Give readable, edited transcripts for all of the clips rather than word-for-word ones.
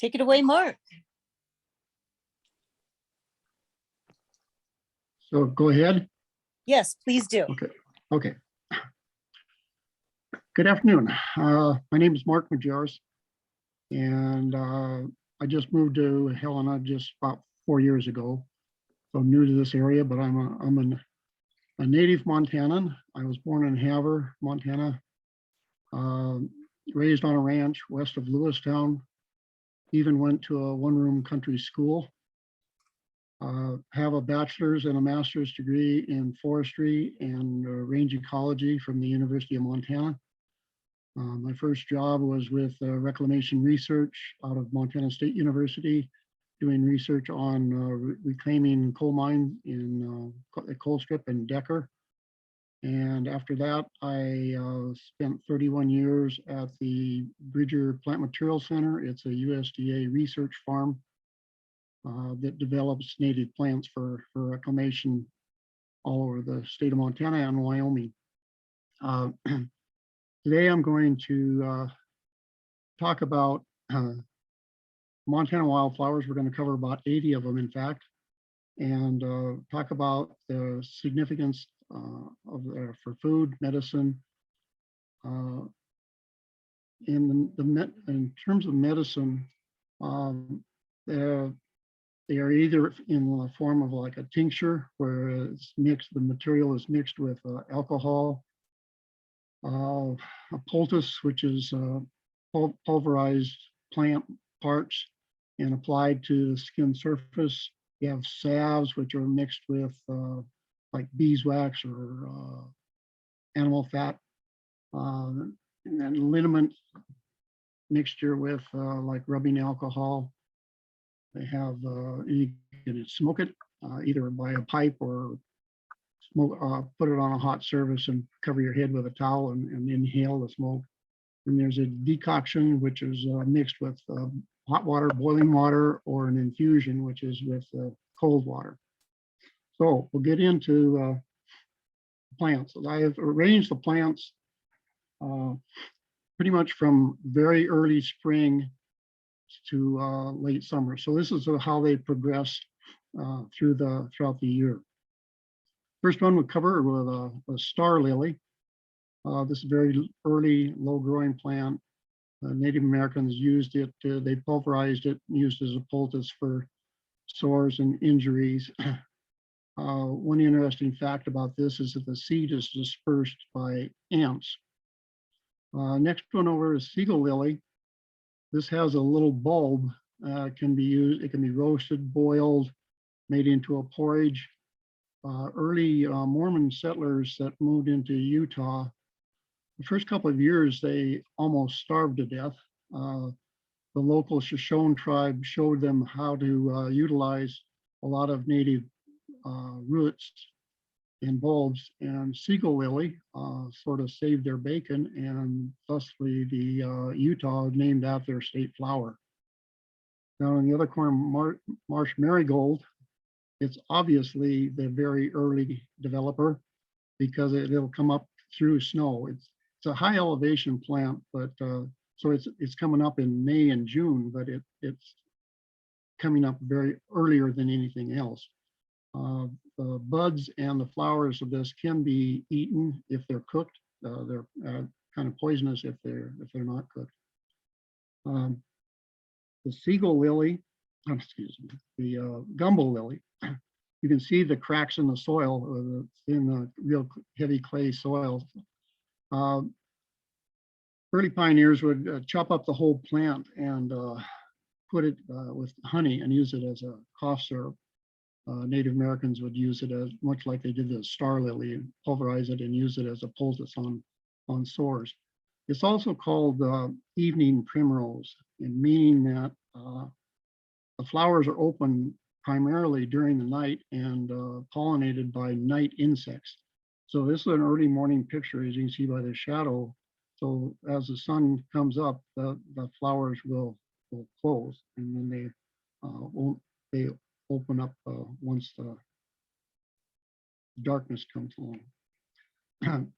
Take it away, Mark. So go ahead. Yes, please do. Okay. Good afternoon. My name is Mark Majerus, and I just moved to Helena just about 4 years ago. So I'm new to this area, but I'm a native Montanan. I was born in Havre, Montana, raised on a ranch west of Lewistown, even went to a one-room country school. Have a bachelor's and a master's degree in forestry and range ecology from the University of Montana. My first job was with reclamation research out of Montana State University, doing research on reclaiming coal mine in Colstrip and Decker. And after that, I spent 31 years at the Bridger Plant Material Center. It's a USDA research farm that develops native plants for reclamation all over the state of Montana and Wyoming. Today I'm going to talk about Montana wildflowers. We're going to cover about 80 of them, in fact, and talk about the significance for food, medicine. In terms of medicine, they are either in the form of like a tincture, where it's mixed, the material is mixed with alcohol, a poultice, which is pulverized plant parts and applied to the skin surface. You have salves, which are mixed with like beeswax or animal fat, and then liniment mixture with like rubbing alcohol. They have, you can smoke it either by a pipe or smoke, put it on a hot surface and cover your head with a towel and inhale the smoke. And there's a decoction, which is mixed with hot water, boiling water, or an infusion, which is with cold water. So we'll get into plants. I have arranged the plants pretty much from very early spring to late summer. So this is how they progress throughout the year. First one we'll cover with a star lily. This is a very early, low-growing plant. Native Americans used it. They pulverized it, used as a poultice for sores and injuries. One interesting fact about this is that the seed is dispersed by ants. Next one over is Seagull lily. This has a little bulb, can be used, it can be roasted, boiled, made into a porridge. Early Mormon settlers that moved into Utah, the first couple of years, they almost starved to death. The local Shoshone tribe showed them how to utilize a lot of native roots and bulbs, and Seagull lily sort of saved their bacon, and thusly the Utah named that their state flower. Now in the other corner, marsh marigold, it's obviously the very early developer because it'll come up through snow. It's a high elevation plant, but so it's coming up in May and June, but it's coming up very earlier than anything else. The buds and the flowers of this can be eaten if they're cooked. They're kind of poisonous if they're not cooked. The Seagull lily, excuse me, the gumbo lily, you can see the cracks in the soil, in the real heavy clay soil. Early pioneers would chop up the whole plant and put it with honey and use it as a cough syrup. Native Americans would use it as much like they did the star lily, and pulverize it and use it as a poultice on sores. It's also called evening primrose, and meaning that the flowers are open primarily during the night and pollinated by night insects. So this is an early morning picture, as you can see by the shadow. So as the sun comes up, the flowers will close, and then they open up once the darkness comes along.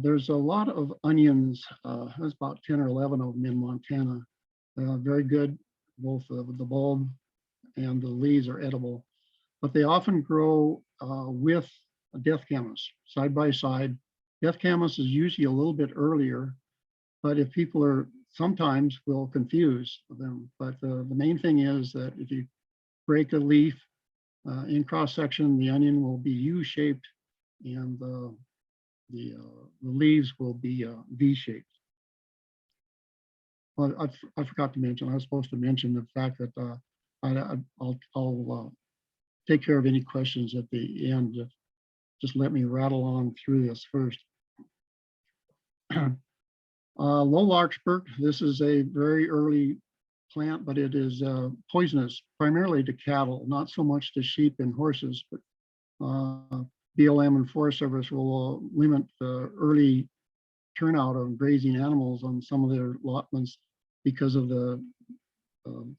There's a lot of onions. There's about 10 or 11 of them in Montana. Very good both the bulb and the leaves are edible, but they often grow with a death camas side by side. Death camas is usually a little bit earlier, but if people are sometimes will confuse them. But the main thing is that if you break a leaf in cross section, the onion will be U-shaped and the leaves will be V-shaped. Well, I forgot to mention, I was supposed to mention the fact that I'll take care of any questions at the end. Just let me rattle on through this first. Low larkspur, this is a very early plant, but it is poisonous primarily to cattle, not so much to sheep and horses, but BLM and Forest Service will limit the early turnout of grazing animals on some of their allotments because of the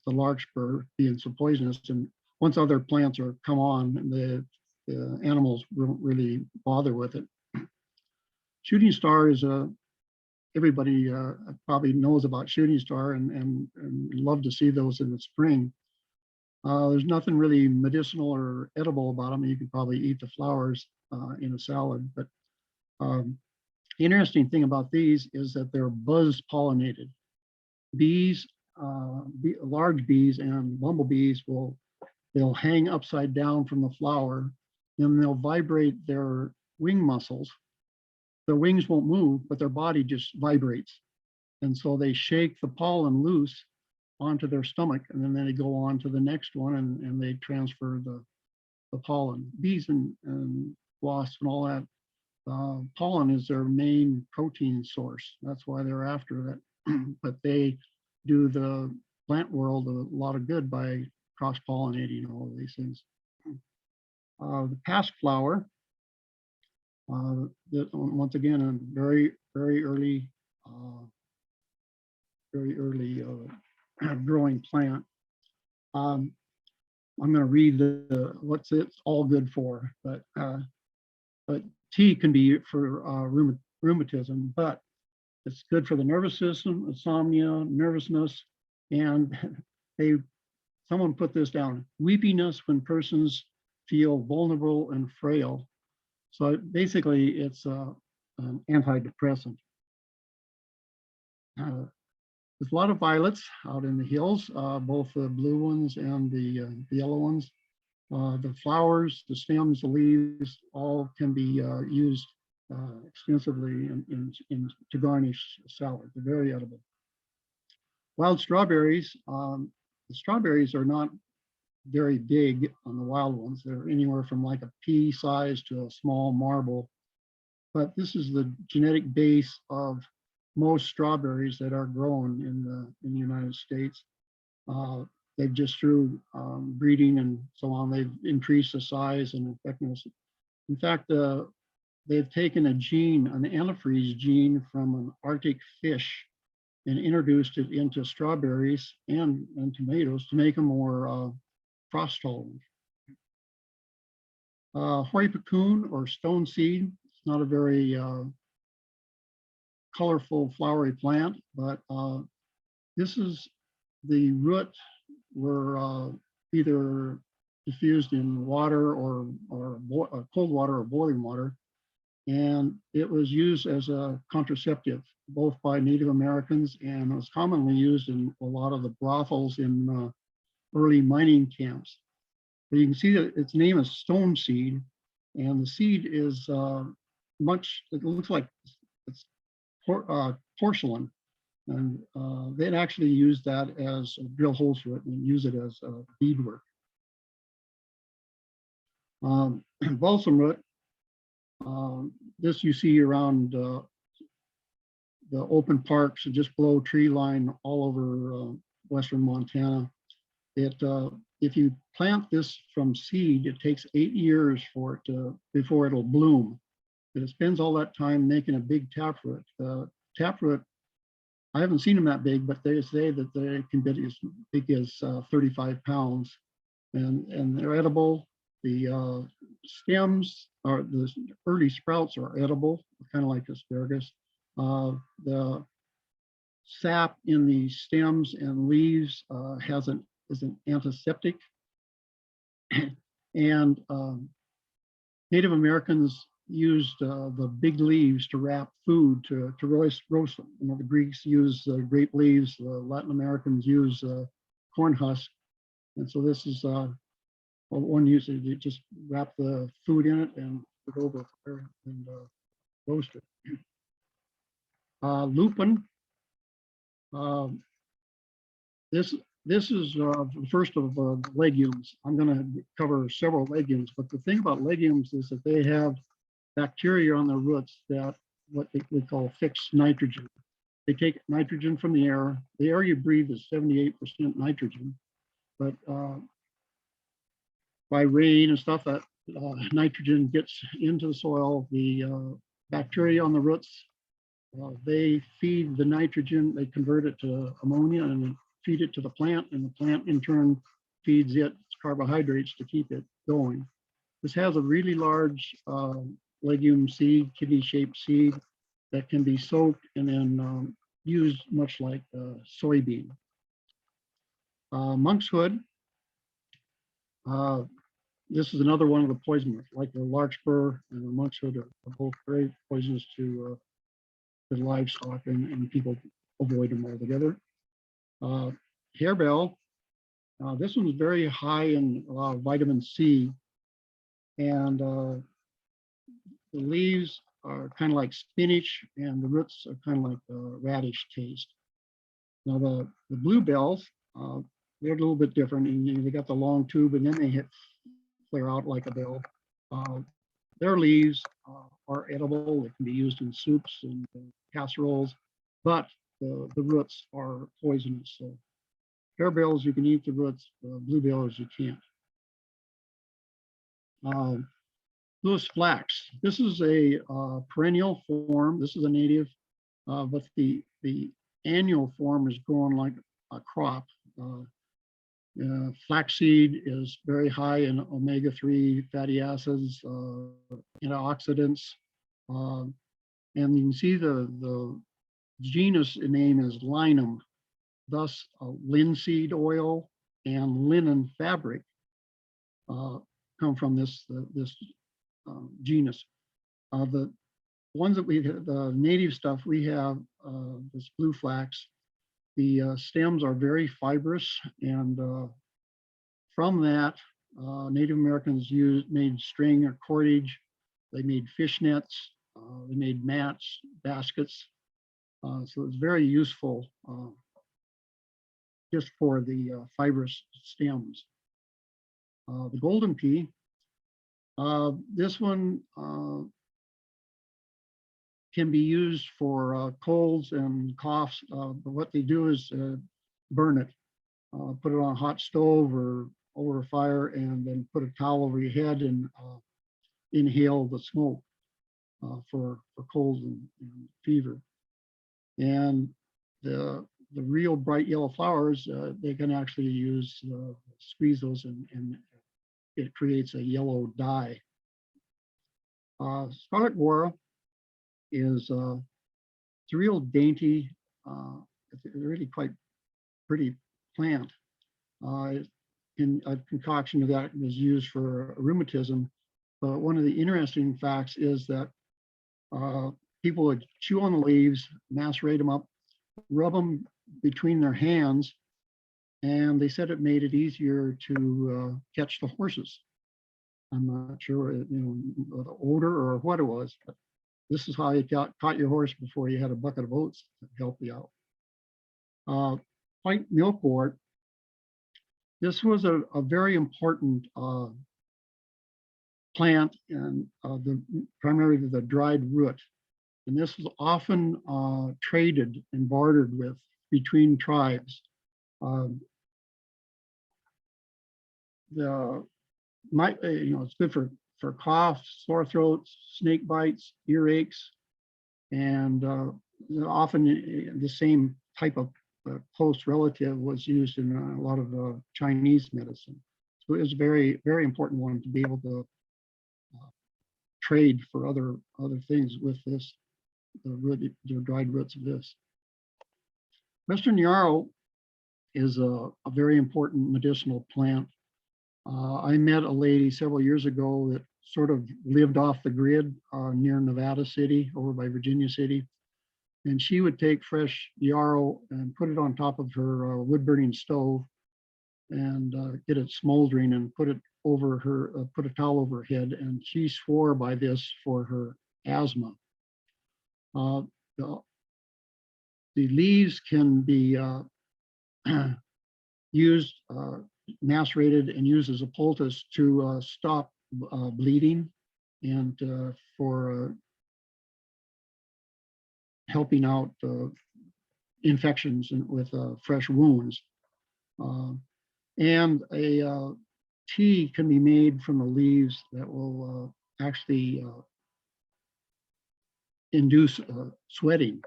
larkspur being so poisonous. And once other plants are come on, the animals won't really bother with it. Shooting star is everybody probably knows about shooting star and love to see those in the spring. There's nothing really medicinal or edible about them. You can probably eat the flowers in a salad, but the interesting thing about these is that they're buzz pollinated. Bees, large bees and bumblebees they'll hang upside down from the flower, and they'll vibrate their wing muscles. Their wings won't move, but their body just vibrates. And so they shake the pollen loose onto their stomach, and then they go on to the next one and they transfer the pollen. Bees and wasps and all that, pollen is their main protein source. That's why they're after that. But they do the plant world a lot of good by cross-pollinating all of these things. The pasque flower, once again, a very early growing plant. I'm going to read what's it's all good for, but tea can be for rheumatism, but it's good for the nervous system, insomnia, nervousness, and someone put this down: weepiness when persons feel vulnerable and frail. So basically, it's an antidepressant. There's a lot of violets out in the hills, both the blue ones and the yellow ones. The flowers, the stems, the leaves, all can be used extensively to garnish salad. They're very edible. Wild strawberries, the strawberries are not very big on the wild ones. They're anywhere from like a pea size to a small marble. But this is the genetic base of most strawberries that are grown in the United States. They've just through breeding and so on, they've increased the size and effectiveness. In fact, they've taken a gene, an antifreeze gene from an Arctic fish and introduced it into strawberries and tomatoes to make them more frost tolerant. Hoary cocoon or stone seed, it's not a very colorful flowery plant, but this is the root were either diffused in water or cold water or boiling water, and it was used as a contraceptive both by Native Americans and was commonly used in a lot of the brothels in early mining camps. But you can see that its name is stone seed, and the seed is it looks like it's porcelain, and they'd actually use that as drill holes through it and use it as beadwork. Balsam root, this you see around the open parks just below tree line all over western Montana. If you plant this from seed, it takes 8 years for it before it'll bloom. But it spends all that time making a big taproot. Taproot, I haven't seen them that big, but they say that they can get as big as 35 pounds, and they're edible. The stems or the early sprouts are edible, kind of like asparagus. The sap in the stems and leaves is an antiseptic. And Native Americans used the big leaves to wrap food to roast them. You know, the Greeks used grape leaves, the Latin Americans use corn husk. And so this is one use. You just wrap the food in it and put it over fire and roast it. Lupin. This is the first of legumes. I'm going to cover several legumes, but the thing about legumes is that they have bacteria on their roots that what we call fixed nitrogen. They take nitrogen from the air. The air you breathe is 78% nitrogen, but by rain and stuff, that nitrogen gets into the soil. The bacteria on the roots, they feed the nitrogen, they convert it to ammonia and feed it to the plant, and the plant in turn feeds it carbohydrates to keep it going. This has a really large legume seed, kidney-shaped seed that can be soaked and then used much like soybean. Monkshood. This is another one of the poisoners, like the larkspur and the monkshood are both very poisonous to livestock, and people avoid them altogether. Harebell, this one's very high in vitamin C, and the leaves are kind of like spinach, and the roots are kind of like radish taste. Now the bluebells, they're a little bit different. And they got the long tube, and then they flare out like a bell. Their leaves are edible. They can be used in soups and casseroles, but the roots are poisonous. So harebells, you can eat the roots. Bluebells, you can't. Lewis flax. This is a perennial form. This is a native, but the annual form is grown like a crop. Flaxseed is very high in omega-3 fatty acids, antioxidants, and you can see the genus name is Linum. Thus, linseed oil and linen fabric come from this genus. The ones that we have, the native stuff, we have this blue flax. The stems are very fibrous, and from that, Native Americans made string or cordage. They made fishnets. They made mats, baskets. So it's very useful just for the fibrous stems. The golden pea, this one can be used for colds and coughs, but what they do is burn it, put it on a hot stove or over a fire, and then put a towel over your head and inhale the smoke for colds and fever. And the real bright yellow flowers, they can actually use, squeeze those and it creates a yellow dye. Scarlet Guara is it's a real dainty, it's a really quite pretty plant. A concoction of that is used for rheumatism. But one of the interesting facts is that people would chew on the leaves, macerate them up, rub them between their hands, and they said it made it easier to catch the horses. I'm not sure, the odor or what it was, but this is how you caught your horse before you had a bucket of oats to help you out. White milkwort. This was a very important plant, and primarily the dried root. And this was often traded and bartered with between tribes. It's good for coughs, sore throats, snake bites, earaches, and often the same type of close relative was used in a lot of Chinese medicine. So it was a very, very important one to be able to trade for other things with this, the dried roots of this. Western yarrow is a very important medicinal plant. I met a lady several years ago that sort of lived off the grid near Nevada City, over by Virginia City. And she would take fresh yarrow and put it on top of her wood burning stove and get it smoldering and put it over her, put a towel over her head. And she swore by this for her asthma. The leaves can be used, macerated and used as a poultice to stop bleeding and for helping out infections with fresh wounds. And a tea can be made from the leaves that will actually induce sweating.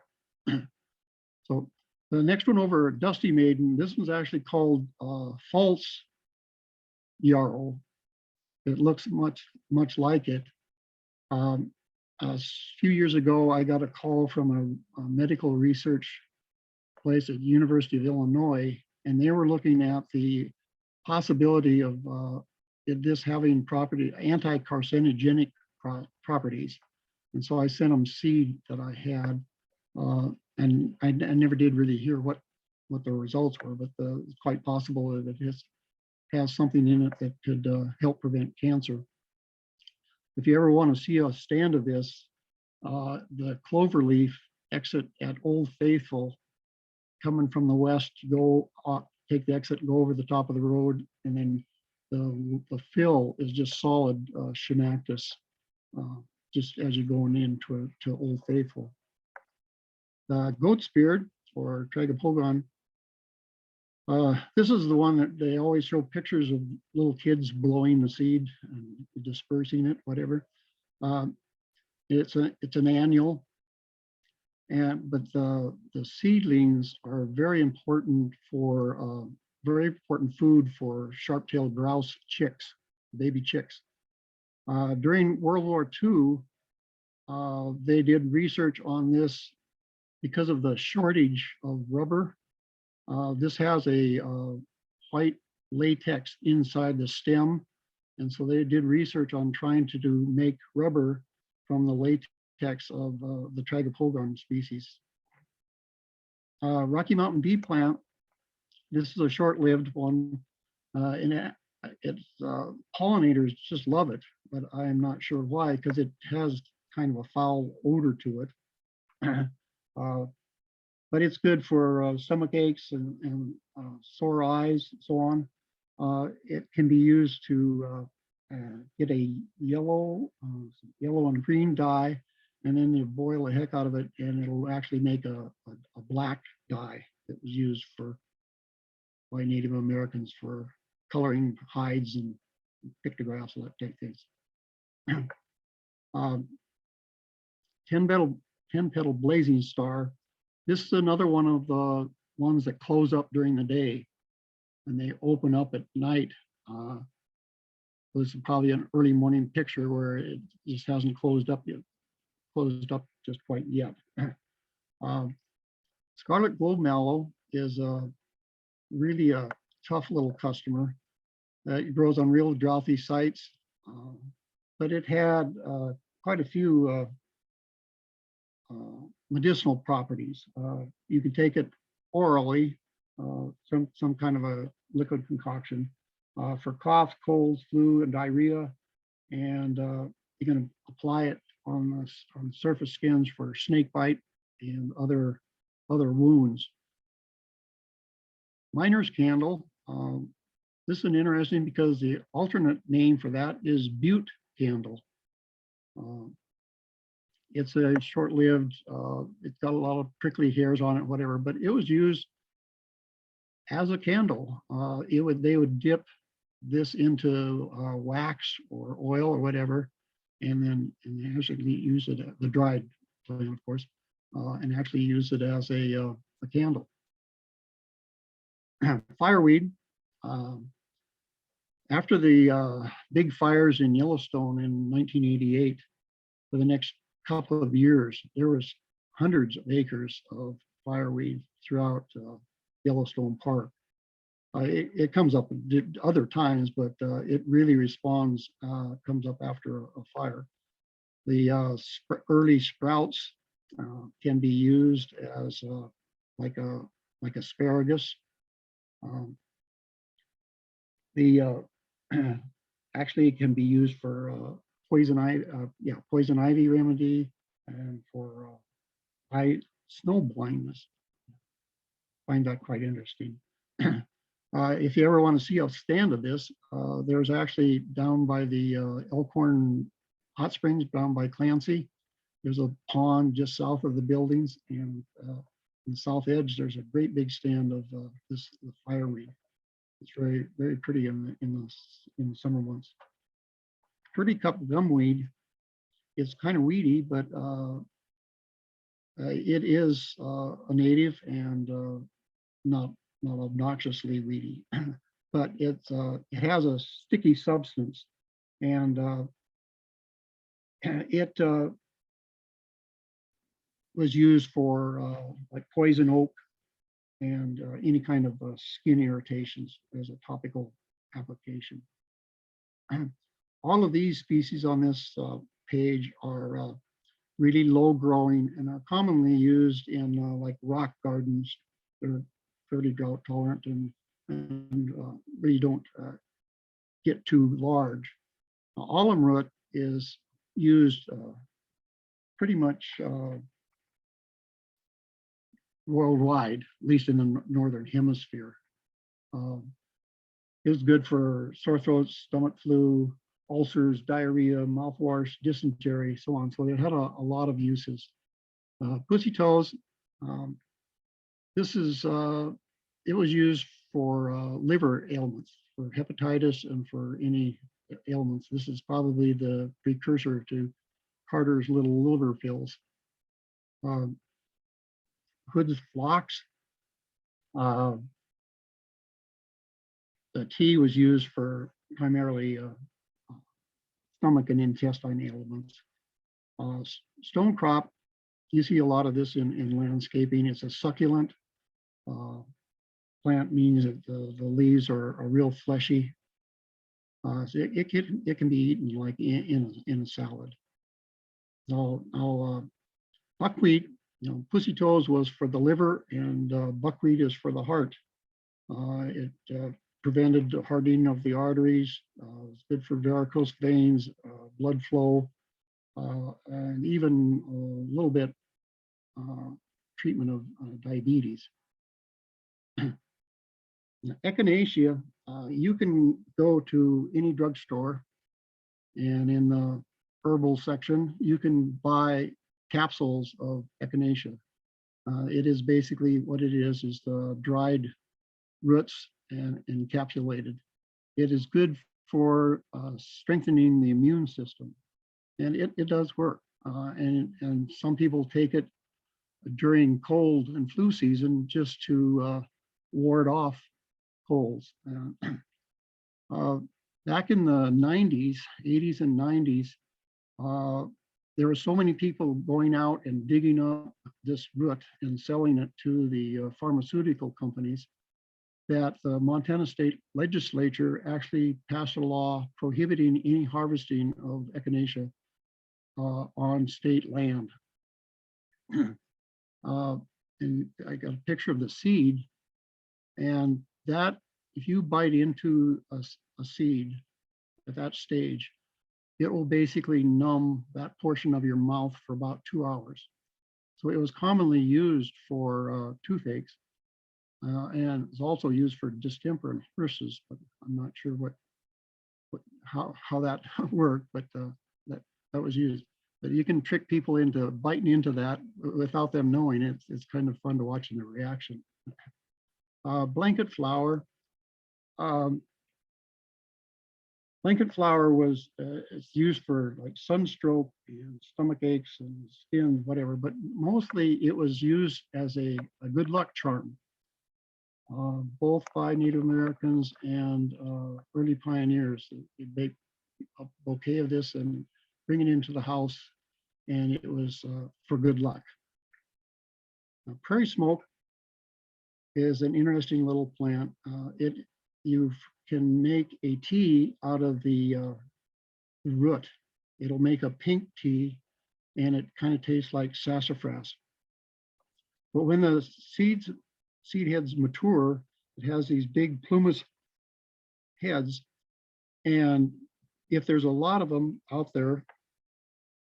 So the next one over, Dusty Maiden, this one's actually called false yarrow. It looks much like it. A few years ago, I got a call from a medical research place at the University of Illinois, and they were looking at the possibility of this having anti-carcinogenic properties. And so I sent them seed that I had, and I never did really hear what the results were, but it's quite possible that it has something in it that could help prevent cancer. If you ever want to see a stand of this, the cloverleaf exit at Old Faithful, coming from the west, take the exit, go over the top of the road, and then the fill is just solid Schimactis, just as you're going into Old Faithful. The goat's beard, or Tragapogon, this is the one that they always show pictures of little kids blowing the seed and dispersing it, whatever. It's an annual, but the seedlings are very important food for sharp-tailed grouse chicks, baby chicks. During World War II, they did research on this because of the shortage of rubber. This has a white latex inside the stem. And so they did research on trying to make rubber from the latex of the Tragapogon species. Rocky Mountain bee plant, this is a short-lived one. And pollinators just love it, but I'm not sure why, because it has kind of a foul odor to it. But it's good for stomach aches and sore eyes and so on. It can be used to get a yellow and green dye, and then you boil the heck out of it, and it'll actually make a black dye that was used by Native Americans for coloring hides and pictographs and that type of things. 10-petal blazing star. This is another one of the ones that close up during the day and they open up at night. This is probably an early morning picture where it just hasn't closed up just quite yet. Scarlet globe mallow is really a tough little customer. It grows on real droughty sites, but it had quite a few medicinal properties. You can take it orally, some kind of a liquid concoction for cough, colds, flu, and diarrhea, and you can apply it on surface skins for snake bite and other wounds. Miner's candle. This is interesting because the alternate name for that is butte candle. It's a short-lived, it's got a lot of prickly hairs on it, whatever, but it was used as a candle. They would dip this into wax or oil or whatever, and actually use it, the dried plant, of course, and actually use it as a candle. Fireweed. After the big fires in Yellowstone in 1988, for the next couple of years, there was hundreds of acres of fireweed throughout Yellowstone Park. It comes up other times, but it really responds, comes up after a fire. The early sprouts can be used as like asparagus. The actually it can be used for poison ivy remedy and for eye snow blindness. Find that quite interesting. If you ever want to see a stand of this, there's actually down by the Elkhorn Hot Springs, down by Clancy. There's a pond just south of the buildings, and on the south edge, there's a great big stand of the fireweed. It's very, very pretty in the summer months. Pretty cup gumweed is kind of weedy, but it is a native and not obnoxiously weedy, but it has a sticky substance, and it was used for like poison oak and any kind of skin irritations as a topical application. All of these species on this page are really low growing and are commonly used in like rock gardens. They're fairly drought tolerant and really don't get too large. Alum root is used pretty much worldwide, at least in the northern hemisphere. It's good for sore throats, stomach flu, ulcers, diarrhea, mouthwash, dysentery, so on. So it had a lot of uses. Pussy toes, this is, it was used for liver ailments, for hepatitis and for any ailments. This is probably the precursor to Carter's little liver pills. Hood's phlox, the tea was used for primarily stomach and intestine ailments. Stonecrop, you see a lot of this in landscaping. It's a succulent plant, means that the leaves are real fleshy. So it can be eaten like in a salad. Now buckwheat, pussy toes was for the liver, and buckwheat is for the heart. It prevented the hardening of the arteries. It's good for varicose veins, blood flow, and even a little bit treatment of diabetes. Echinacea, you can go to any drugstore, and in the herbal section, you can buy capsules of echinacea. It is basically what it is the dried roots and encapsulated. It is good for strengthening the immune system, and it does work. And some people take it during cold and flu season just to ward off colds. Back in the 90s, 80s and 90s, there were so many people going out and digging up this root and selling it to the pharmaceutical companies that the Montana State Legislature actually passed a law prohibiting any harvesting of echinacea on state land. And I got a picture of the seed, and that, if you bite into a seed at that stage, it will basically numb that portion of your mouth for about 2 hours. So it was commonly used for toothaches, and it's also used for distemper and horses, but I'm not sure how that worked, but that was used. But you can trick people into biting into that without them knowing. It's kind of fun to watch their reaction. Blanket flower. Blanket flower was it's used for like sunstroke and stomach aches and skin, whatever, but mostly it was used as a good luck charm, both by Native Americans and early pioneers. They bake a bouquet of this and bring it into the house, and it was for good luck. Prairie smoke is an interesting little plant. You can make a tea out of the root. It'll make a pink tea, and it kind of tastes like sassafras. But when the seed heads mature, it has these big plumose heads, and if there's a lot of them out there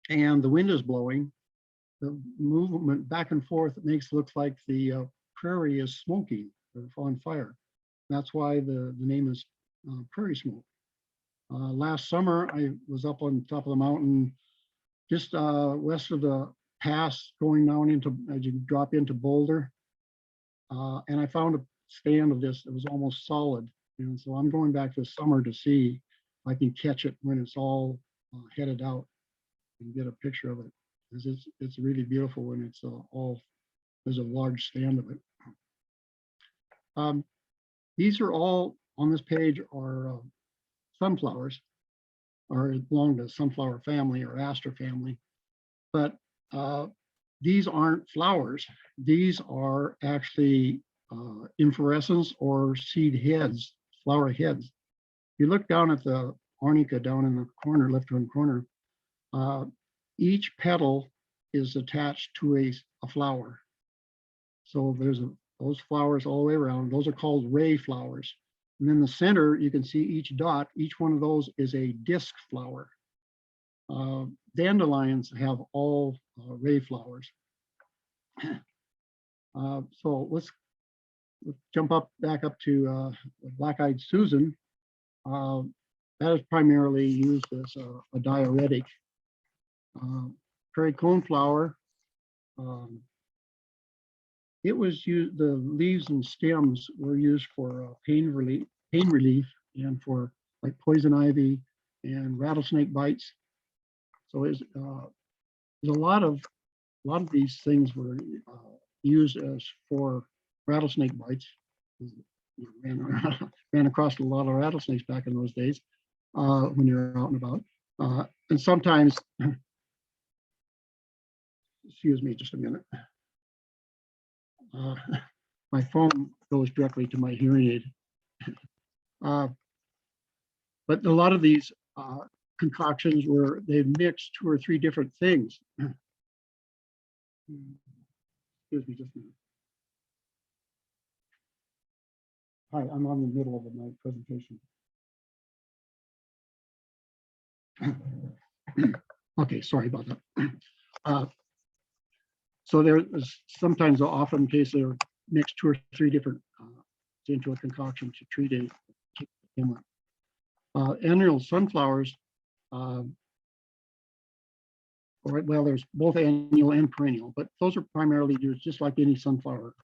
and the wind is blowing, the movement back and forth, it makes it look like the prairie is smoking or on fire. That's why the name is prairie smoke. Last summer, I was up on top of the mountain, just west of the pass, going down into, as you drop into Boulder. And I found a stand of this that was almost solid. And so I'm going back this summer to see if I can catch it when it's all headed out and get a picture of it. Because it's really beautiful when it's all, there's a large stand of it. These are all on this page are sunflowers, or belong to sunflower family or aster family. But these aren't flowers. These are actually inflorescence or seed heads, flower heads. If you look down at the arnica down in the corner, left-hand corner, each petal is attached to a flower. So there's those flowers all the way around. Those are called ray flowers. And then the center, you can see each dot, each one of those is a disc flower. Dandelions have all ray flowers. So let's jump back up to black-eyed Susan. That is primarily used as a diuretic. Prairie coneflower, it was used, the leaves and stems were used for pain relief and for like poison ivy and rattlesnake bites. So there's a lot of these things were used as for rattlesnake bites. Ran across a lot of rattlesnakes back in those days when you're out and about. And sometimes, excuse me just a minute. My phone goes directly to my hearing aid. But a lot of these concoctions were, they mixed 2 or 3 different things. Excuse me just a minute. Hi, I'm on the middle of my presentation. Okay, sorry about that. So there is sometimes, often in case they're mixed 2 or 3 different into a concoction to treat a tumor. Annual sunflowers, well, there's both annual and perennial, but those are primarily used just like any sunflower.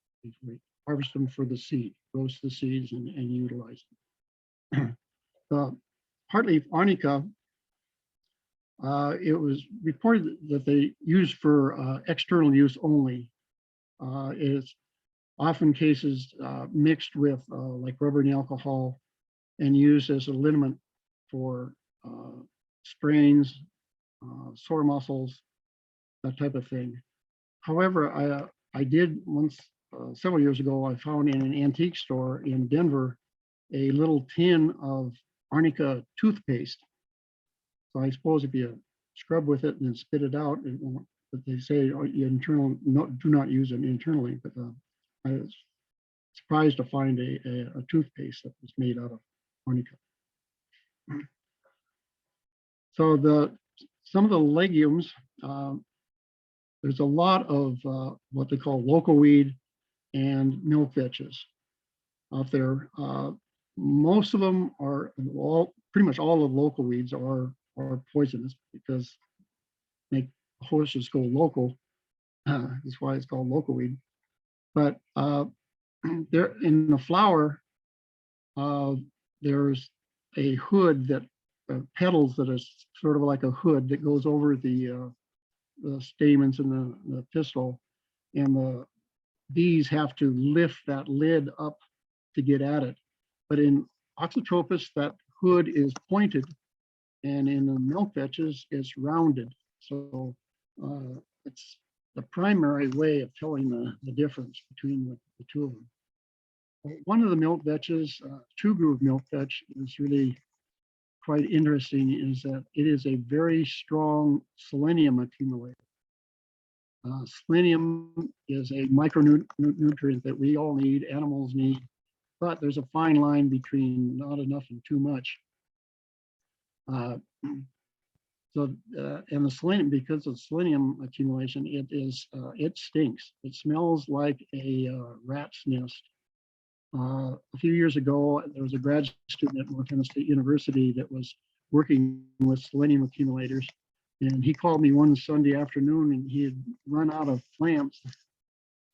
We harvest them for the seed, roast the seeds and utilize them. The heartleaf arnica, it was reported that they use for external use only. It's often cases mixed with like rubbing alcohol and used as a liniment for sprains, sore muscles, that type of thing. However, I did once, several years ago, I found in an antique store in Denver a little tin of arnica toothpaste. So I suppose if you scrub with it and then spit it out, it won't, but they say do not use it internally. But I was surprised to find a toothpaste that was made out of arnica. So some of the legumes, there's a lot of what they call local weed and milk vetches out there. Most of them are pretty much all of local weeds are poisonous because make horses go local. That's why it's called local weed. But there in the flower, there's a hood that petals that is sort of like a hood that goes over the stamens and the pistil, and the bees have to lift that lid up to get at it. But in Oxytropis, that hood is pointed, and in the milk vetches, it's rounded. So it's the primary way of telling the difference between the two of them. One of the milk vetches, true groove milk vetch, is really quite interesting, is that it is a very strong selenium accumulator. Selenium is a micronutrient that we all need, animals need, but there's a fine line between not enough and too much. And the selenium, because of selenium accumulation, it stinks. It smells like a rat's nest. A few years ago, there was a grad student at Montana State University that was working with selenium accumulators. And he called me one Sunday afternoon, and he had run out of plants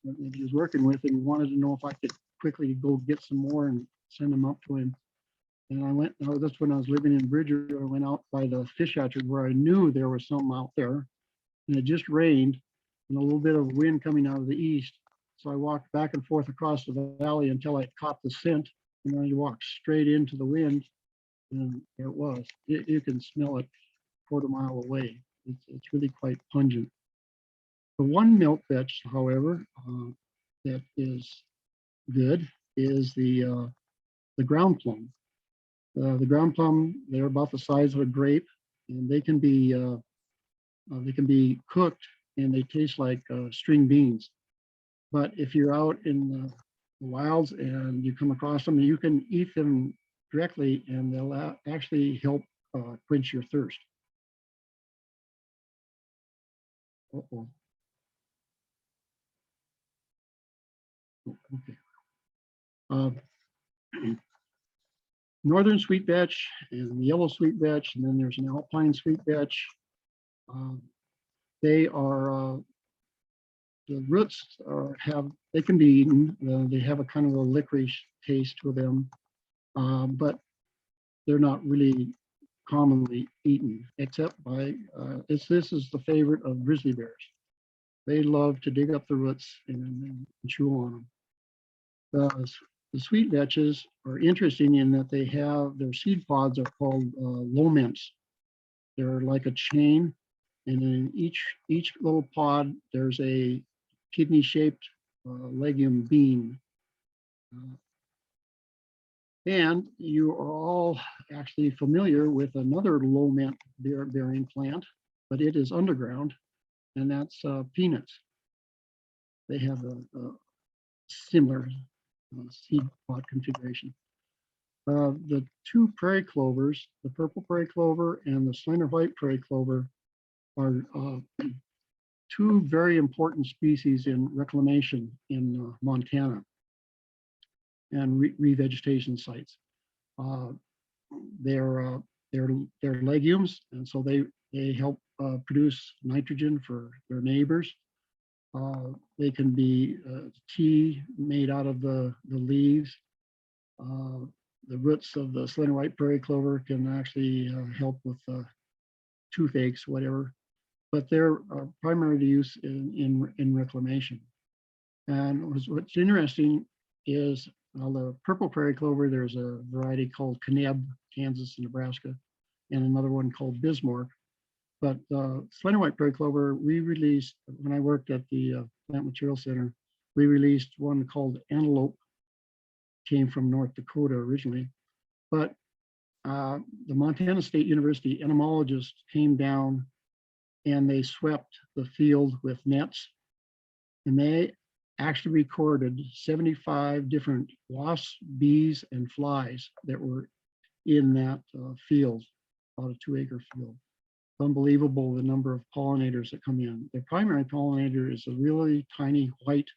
that he was working with, and wanted to know if I could quickly go get some more and send them up to him. And I went, that's when I was living in Bridger. I went out by the fish hatchery where I knew there was something out there. And it just rained and a little bit of wind coming out of the east. So I walked back and forth across the valley until I caught the scent. And then I walked straight into the wind, and there it was. You can smell it a quarter mile away. It's really quite pungent. The one milk vetch, however, that is good is the ground plum. The ground plum, they're about the size of a grape, and they can be cooked, and they taste like string beans. But if you're out in the wilds and you come across them, you can eat them directly, and they'll actually help quench your thirst. Uh-oh. Okay. Northern sweet vetch and yellow sweet vetch, and then there's an alpine sweet vetch. They are the roots they can be eaten. They have a kind of a licorice taste to them, but they're not really commonly eaten, except by this is the favorite of grizzly bears. They love to dig up the roots and chew on them. The sweet vetches are interesting in that they have their seed pods are called loments. They're like a chain, and in each little pod there's a kidney-shaped legume bean. And you are all actually familiar with another loment bearing plant, but it is underground, and that's peanuts. They have a similar seed pod configuration. The two prairie clovers, the purple prairie clover and the slender white prairie clover, are two very important species in reclamation in Montana and revegetation sites. They're legumes, and so they help produce nitrogen for their neighbors. They can be tea made out of the leaves. The roots of the slender white prairie clover can actually help with toothaches, whatever. But they're primarily used in reclamation. And what's interesting is the purple prairie clover, there's a variety called Kaneb, Kansas and Nebraska, and another one called Bismarck. But slender white prairie clover, we released, when I worked at the Plant Material Center, we released one called Antelope, came from North Dakota originally. But the Montana State University entomologists came down and they swept the field with nets, and they actually recorded 75 different wasps, bees, and flies that were in that field, about a 2-acre field. Unbelievable the number of pollinators that come in. The primary pollinator is a really tiny white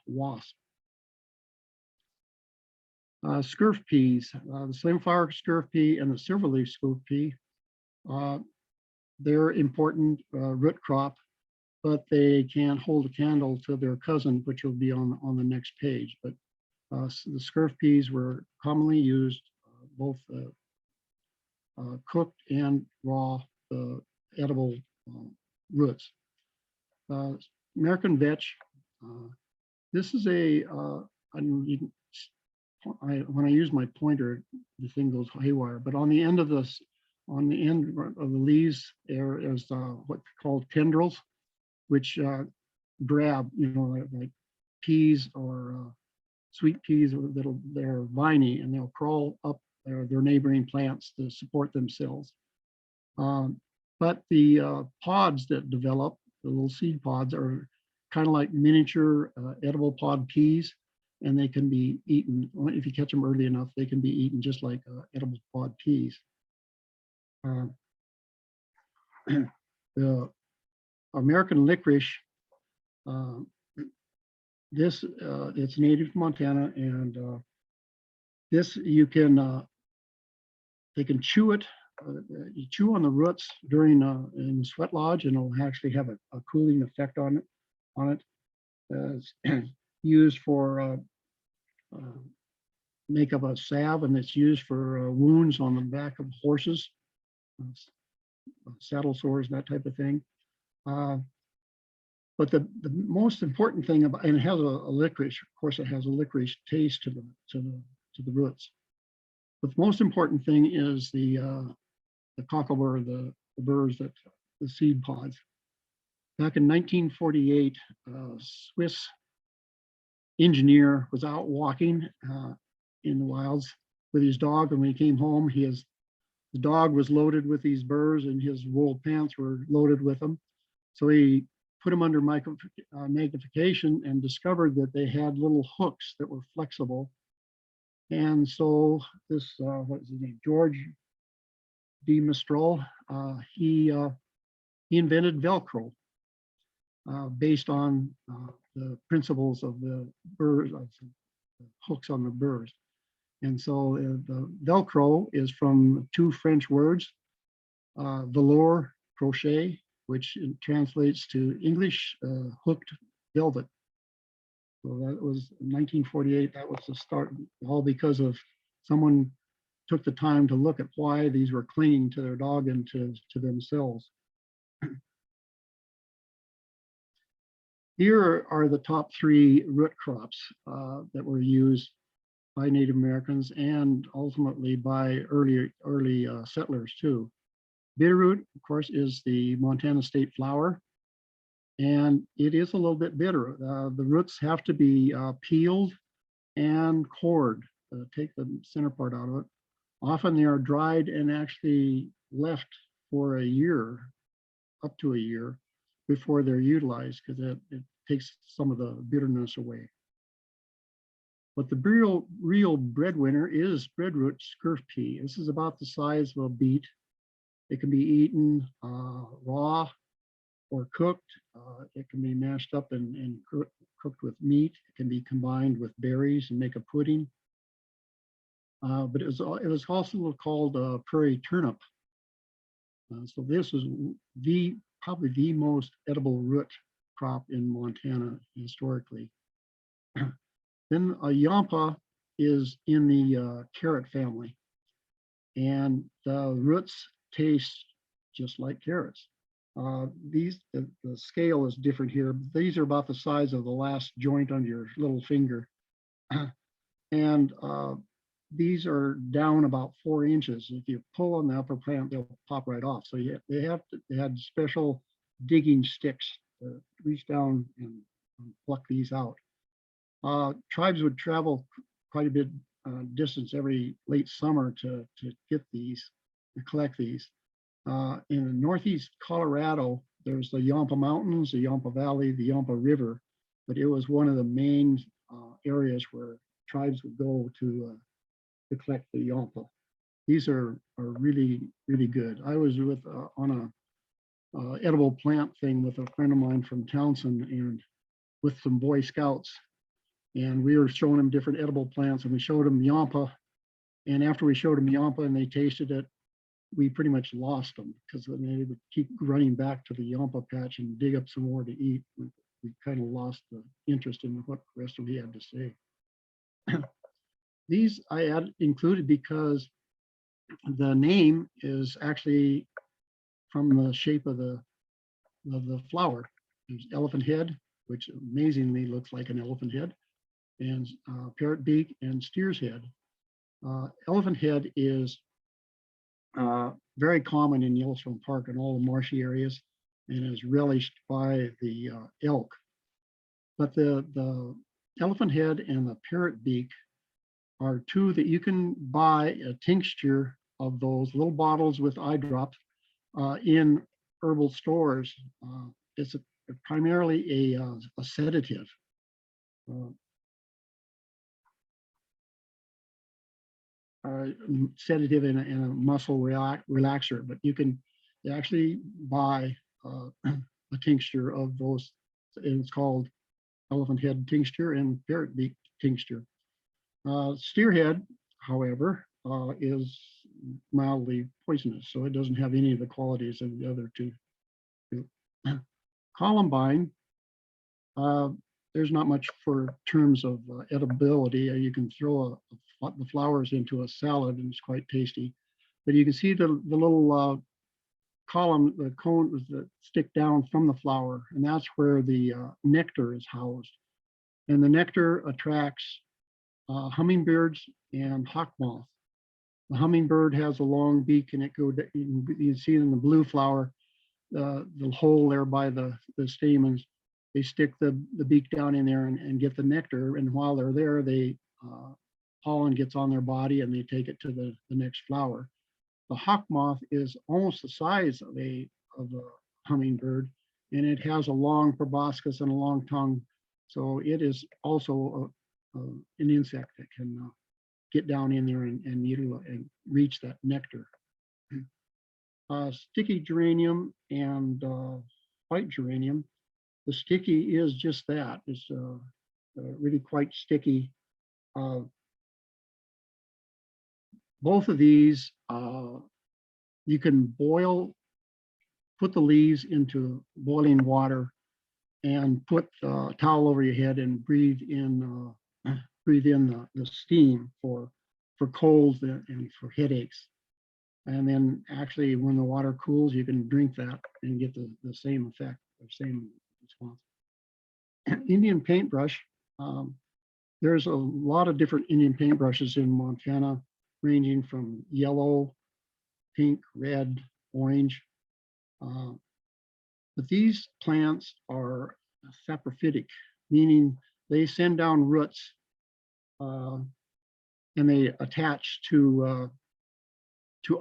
wasp. Scurf peas, the slim flower scurf pea and the silverleaf scurf pea, they're important root crop, but they can't hold a candle to their cousin, which will be on the next page. But the scurf peas were commonly used, both cooked and raw, edible roots. American vetch. This is when I use my pointer, the thing goes haywire. But on the end of the leaves, there is what's called tendrils, which grab, like peas or sweet peas they're viney, and they'll crawl up their neighboring plants to support themselves. But the pods that develop, the little seed pods, are kind of like miniature edible pod peas, and they can be eaten. If you catch them early enough, they can be eaten just like edible pod peas. The American licorice, it's native to Montana, and this they can chew it. You chew on the roots during in the sweat lodge, and it'll actually have a cooling effect on it. It's used for make up a salve, and it's used for wounds on the back of horses, saddle sores, that type of thing. But the most important thing about, and it has a licorice, of course, it has a licorice taste to the roots. But the most important thing is the cocklebur, the burrs, that the seed pods. Back in 1948, a Swiss engineer was out walking in the wilds with his dog, and when he came home, the dog was loaded with these burrs, and his wool pants were loaded with them. So he put them under magnification and discovered that they had little hooks that were flexible. And so this, what is his name, George de Mestral, he invented Velcro based on the principles of the burrs, the hooks on the burrs. And so the Velcro is from two French words, velour, crochet, which translates to English, hooked velvet. So that was 1948. That was the start, all because of someone took the time to look at why these were clinging to their dog and to themselves. Here are the top three root crops that were used by Native Americans and ultimately by early settlers too. Bitterroot, of course, is the Montana state flower, and it is a little bit bitter. The roots have to be peeled and cored, take the center part out of it. Often they are dried and actually left for a year, up to a year, before they're utilized, because it takes some of the bitterness away. But the real breadwinner is breadroot scurf pea. This is about the size of a beet. It can be eaten raw or cooked. It can be mashed up and cooked with meat. It can be combined with berries and make a pudding. But it was also called prairie turnip. So this is probably the most edible root crop in Montana historically. Then a yampa is in the carrot family, and the roots taste just like carrots. The scale is different here, but these are about the size of the last joint on your little finger. And these are down about 4 inches. If you pull on the upper plant, they'll pop right off. So they had special digging sticks to reach down and pluck these out. Tribes would travel quite a bit distance every late summer to get these, to collect these. In northeast Colorado, there's the Yampa Mountains, the Yampa Valley, the Yampa River, but it was one of the main areas where tribes would go to collect the Yampa. These are really, really good. I was on a edible plant thing with a friend of mine from Townsend and with some Boy Scouts, and we were showing them different edible plants, and we showed them Yampa. And after we showed them Yampa and they tasted it, we pretty much lost them because they would keep running back to the Yampa patch and dig up some more to eat. We kind of lost the interest in what the rest of he had to say. These I included because the name is actually from the shape of the flower. There's elephant head, which amazingly looks like an elephant head, and parrot beak and steer's head. Elephant head is very common in Yellowstone Park and all the marshy areas. and is relished by the elk. But the elephant head and the parrot beak are two that you can buy a tincture of those little bottles with eye drops in herbal stores. It's primarily a sedative. Sedative and a muscle relaxer, but you can actually buy a tincture of those, and it's called elephant head tincture and parrot beak tincture. Steer head, however, is mildly poisonous, so it doesn't have any of the qualities of the other two. Columbine, there's not much for terms of edibility. You can throw the flowers into a salad and it's quite tasty. But you can see the little column, the cones that stick down from the flower, and that's where the nectar is housed. And the nectar attracts hummingbirds and hawk moth. The hummingbird has a long beak, and it goes. You see it in the blue flower, the hole there by the stamens. They stick the beak down in there and get the nectar. And while they're there, pollen gets on their body and they take it to the next flower. The hawk moth is almost the size of a hummingbird, and it has a long proboscis and a long tongue. So it is also an insect that can get down in there and reach that nectar. Sticky geranium and white geranium. The sticky is just that. It's really quite sticky. Both of these, you can put the leaves into boiling water and put a towel over your head and breathe in the steam for colds and for headaches. And then actually when the water cools, you can drink that and get the same effect or same response. Indian paintbrush, there's a lot of different Indian paintbrushes in Montana, ranging from yellow, pink, red, orange. But these plants are saprophytic, meaning they send down roots and they attach to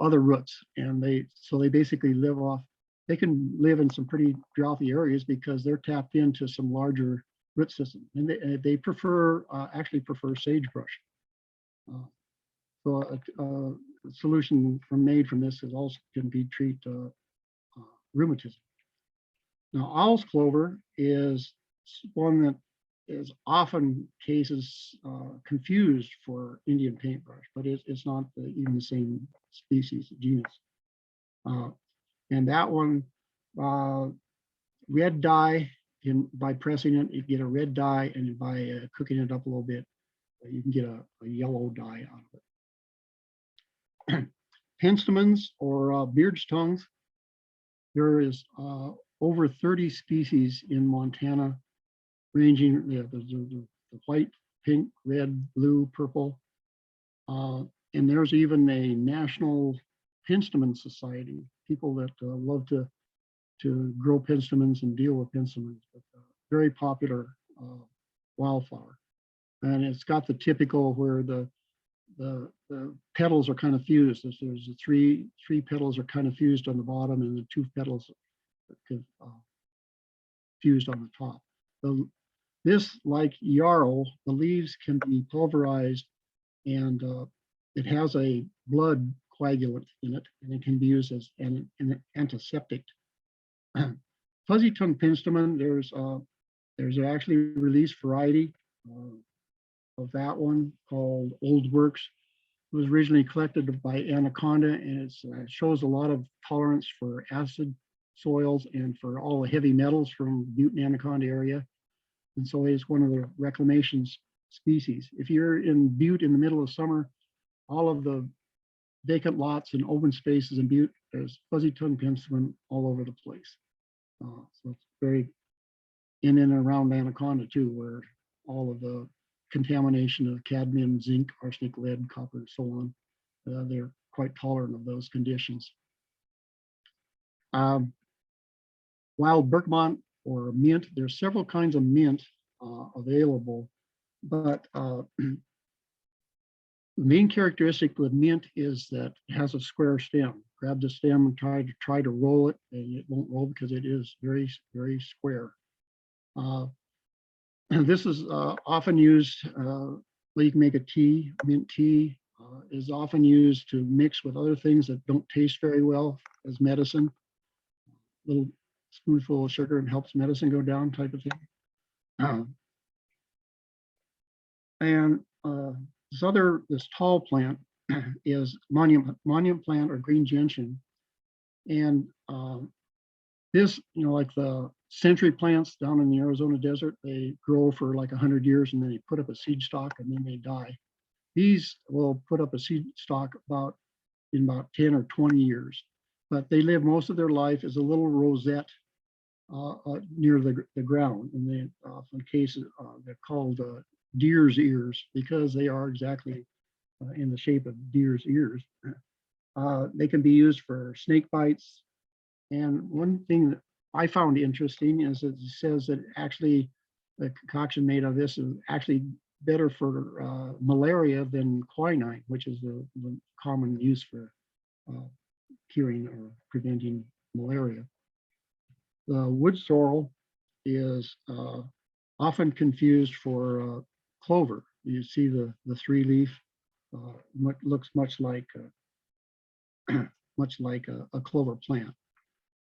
other roots, and they basically live off. They can live in some pretty droughty areas because they're tapped into some larger root systems, and they actually prefer sagebrush. So a solution made from this is also can be treat rheumatism. Now, owl's clover is one that is often cases confused for Indian paintbrush, but it's not even the same species, genus. And that one, red dye, by pressing it, you get a red dye, and by cooking it up a little bit, you can get a yellow dye out of it. Penstemons or beard's tongues, there is over 30 species in Montana, ranging the white, pink, red, blue, purple. And there's even a national penstemon society, people that love to grow penstemons and deal with penstemons. But, very popular wildflower. And it's got the typical where the petals are kind of fused. There's three petals are kind of fused on the bottom, and the two petals are fused on the top. This, like yarrow, the leaves can be pulverized, and it has a blood coagulant in it, and it can be used as an antiseptic. Fuzzy tongue penstemon, there's actually a released variety of that one called Old Works. It was originally collected by Anaconda, and it shows a lot of tolerance for acid soils and for all the heavy metals from Butte and Anaconda area. And so it's one of the reclamation species. If you're in Butte in the middle of summer, all of the vacant lots and open spaces in Butte, there's fuzzy tongue penstemon all over the place. So it's very in and around Anaconda too, where all of the contamination of cadmium, zinc, arsenic, lead, copper, and so on, they're quite tolerant of those conditions. wild bergamot or mint. There's several kinds of mint available, but the main characteristic with mint is that it has a square stem. Grab the stem and try to roll it, and it won't roll because it is very, very square. This is often used, well, you can make a tea. Mint tea is often used to mix with other things that don't taste very well as medicine. Little spoonful of sugar and helps medicine go down type of thing. And this tall plant is monument plant or green gentian. And this, like the century plants down in the Arizona desert, they grow for like 100 years and then they put up a seed stalk and then they die. These will put up a seed stalk in about 10 or 20 years, but they live most of their life as a little rosette near the ground. And they often cases they're called deer's ears because they are exactly in the shape of deer's ears. They can be used for snake bites. And one thing that I found interesting is that it says that actually the concoction made of this is actually better for malaria than quinine, which is the common use for curing or preventing malaria. The wood sorrel is often confused for clover. You see the three leaf looks much like a clover plant,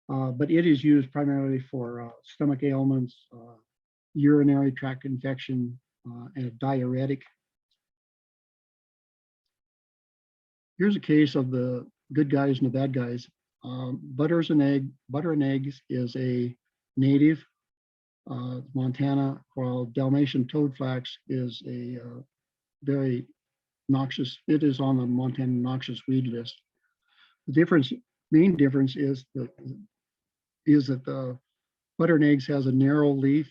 but it is used primarily for stomach ailments, urinary tract infection, and a diuretic. Here's a case of the good guys and the bad guys. Butter and eggs is a native Montana, while Dalmatian toadflax is a very noxious. It is on the Montana noxious weed list. The main difference is that the butter and eggs has a narrow leaf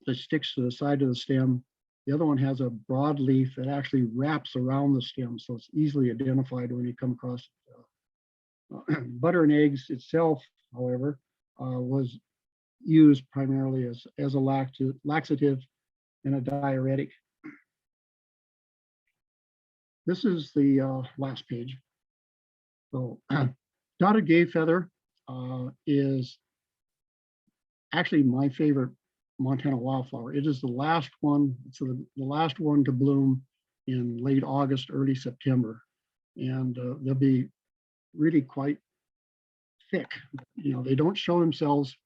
that sticks to the side of the stem. The other one has a broad leaf that actually wraps around the stem, so it's easily identified when you come across it. Butter and eggs itself, however, was used primarily as a laxative and a diuretic. This is the last page. So dotted gay feather is actually my favorite Montana wildflower. It is the last one. It's the last one to bloom in late August, early September, and they'll be really quite thick. They don't show themselves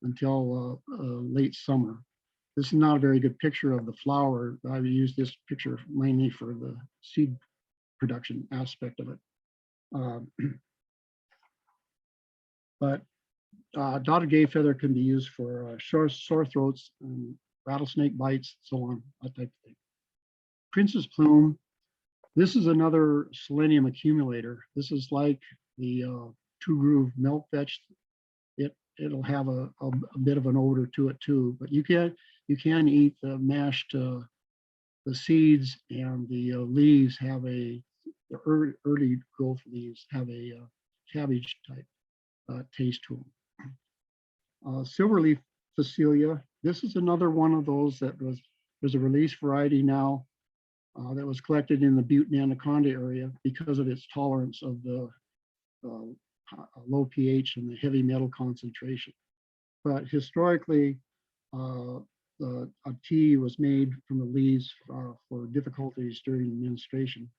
until late summer. This is not a very good picture of the flower. I've used this picture mainly for the seed production aspect of it. But dotted gay feather can be used for sore throats, and rattlesnake bites, so on, that type of thing. Prince's plume. This is another selenium accumulator. This is like the two groove milk vetch. It'll have a bit of an odor to it too, but you can eat the mashed the seeds, and the leaves have the early growth leaves have a cabbage type taste to them. Silverleaf Phacelia. This is another one of those there's a release variety now that was collected in the Butte and Anaconda area because of its tolerance of the low pH and the heavy metal concentration. But historically, a tea was made from the leaves for difficulties during menstruation.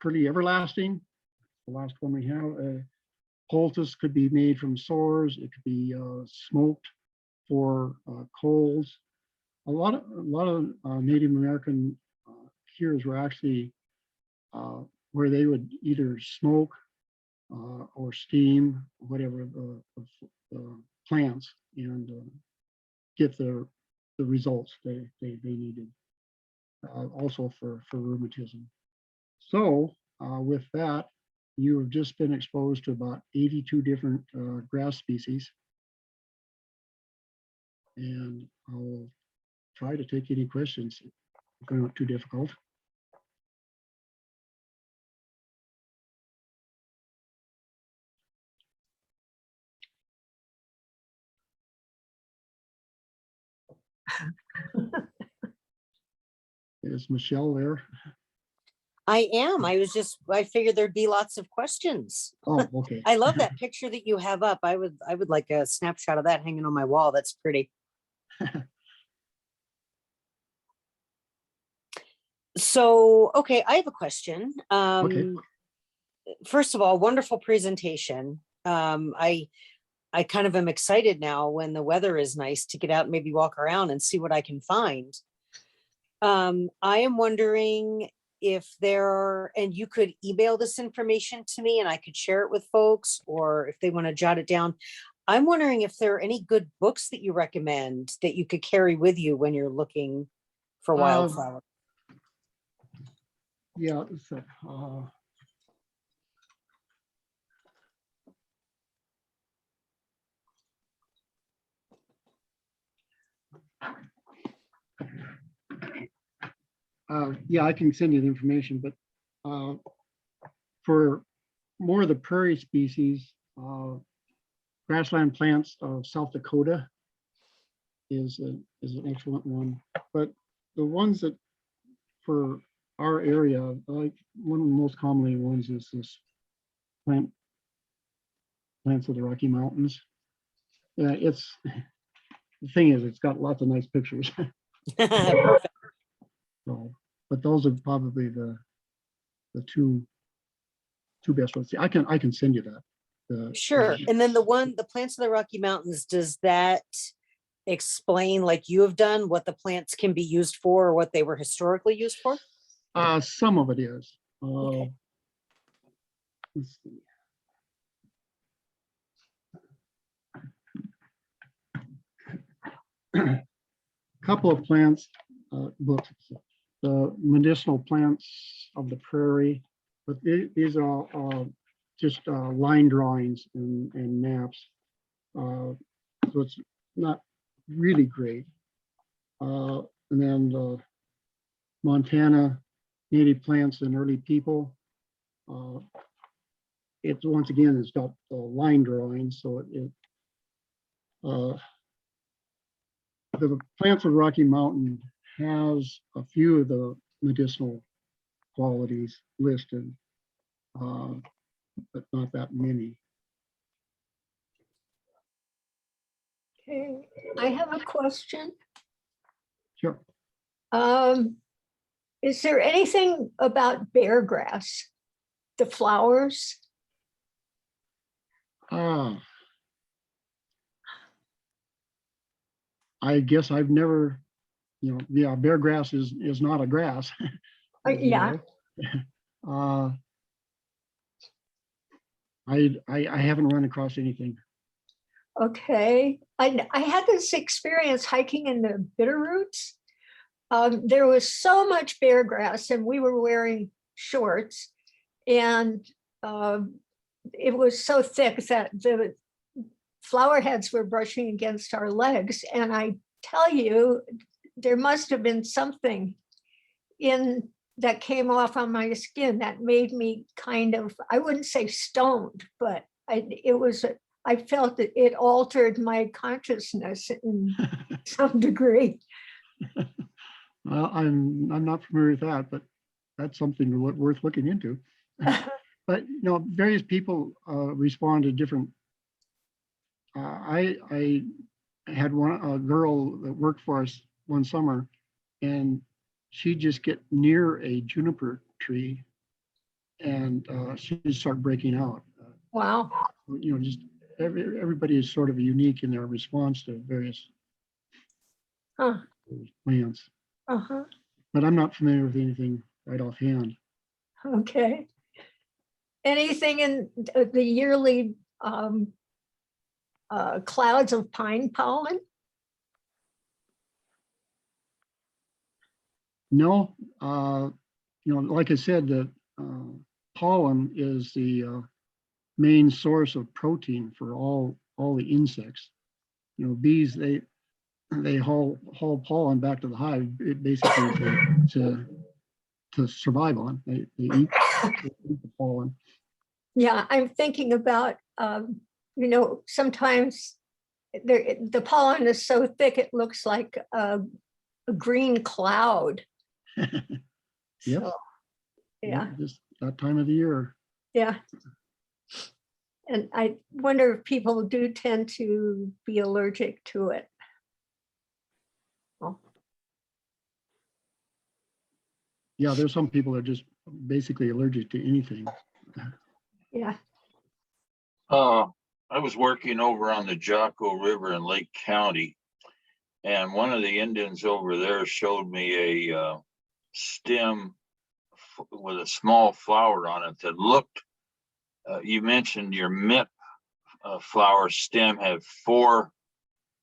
Pretty everlasting, the last one we have. Poultice could be made from sores. It could be smoked for colds. A lot of Native American cures were actually where they would either smoke or steam, whatever the plants, and get the results they needed. Also for rheumatism. So with that, you have just been exposed to about 82 different grass species. And I'll try to take any questions if they're not too difficult. Is Michelle there? I am. I figured there'd be lots of questions. Oh, okay. I love that picture that you have up. I would like a snapshot of that hanging on my wall. That's pretty. So, okay, I have a question. Okay. First of all, wonderful presentation. I kind of am excited now when the weather is nice to get out and maybe walk around and see what I can find. I am wondering if and you could email this information to me and I could share it with folks, or if they want to jot it down. I'm wondering if there are any good books that you recommend that you could carry with you when you're looking for wildflowers. Yeah. Yeah, I can send you the information, but for more of the prairie species, grassland plants of South Dakota is an excellent one. But the ones that for our area, like one of the most commonly ones is this plants of the Rocky Mountains. Yeah, the thing is, it's got lots of nice pictures. Perfect. So, but those are probably the two best ones. I can send you that. Sure. And then the plants of the Rocky Mountains, does that explain, like you have done, what the plants can be used for or what they were historically used for? Some of it is. Okay. Let's see. Couple of plants books. The medicinal plants of the prairie, but these are all just line drawings and maps. So it's not really great. And then the Montana native plants and early people. It's once again, it's got line drawings, so the plants of Rocky Mountain has a few of the medicinal qualities listed, but not that many. Okay, I have a question. Sure. Is there anything about bear grass, the flowers? I guess I've never, yeah, bear grass is not a grass. Yeah. I haven't run across anything. Okay, I had this experience hiking in the Bitterroots. There was so much bear grass and we were wearing shorts, and it was so thick that the flower heads were brushing against our legs. And I tell you, there must have been something that came off on my skin that made me kind of, I wouldn't say stoned, but I felt that it altered my consciousness in some degree. Well, I'm not familiar with that, but that's something worth looking into. But various people respond to different. I had a girl that worked for us one summer, and she'd just get near a juniper tree, and she'd start breaking out. Wow. Just everybody is sort of unique in their response to various plants. But I'm not familiar with anything right offhand. Okay. Anything in the yearly clouds of pine pollen? No, like I said, the pollen is the main source of protein for all the insects. Bees, they haul pollen back to the hive, basically to survive on. They eat the pollen. Yeah, I'm thinking about, sometimes the pollen is so thick, it looks like a green cloud. Yep. So, yeah, Just that time of the year. yeah. And I wonder if people do tend to be allergic to it. Oh, Yeah, there's some people that are just basically allergic to anything. yeah. I was working over on the Jocko River in Lake County, and one of the Indians over there showed me a stem with a small flower on it that looked. You mentioned your mint flower stem had four.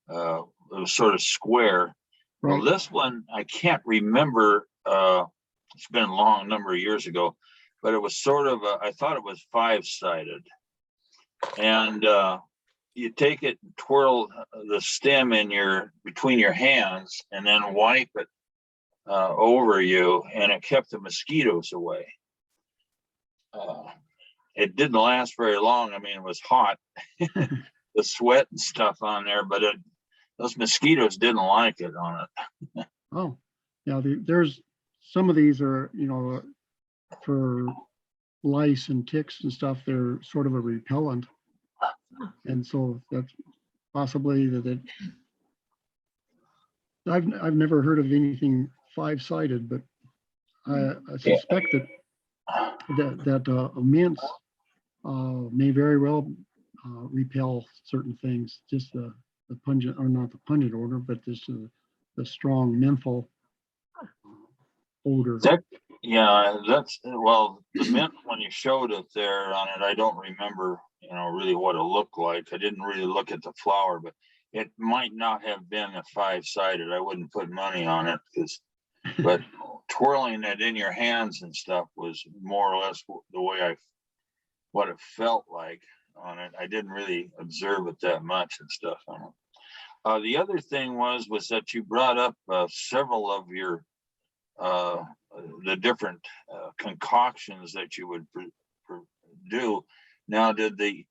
It was sort of square. Well, Right. this one I can't remember. It's been a long number of years ago, but it was sort of. I thought it was five-sided. And you take it and twirl the stem in between your hands and then wipe it over you, and it kept the mosquitoes away. It didn't last very long. I mean, it was hot, the sweat and stuff on there, but those mosquitoes didn't like it on it. Oh, yeah, there's some of these are, for lice and ticks and stuff, they're sort of a repellent. And so that's possibly that I've never heard of anything five-sided, but I suspect that mints may very well repel certain things, just the pungent, or not the pungent odor, but just the strong menthol odor. Well, the mint, when you showed it there on it, I don't remember, really what it looked like. I didn't really look at the flower, but it might not have been a five-sided. I wouldn't put money on it, but twirling it in your hands and stuff was more or less the way what it felt like on it. I didn't really observe it that much and stuff on it. The other thing was that you brought up several of your the different concoctions that you would do. Now, did the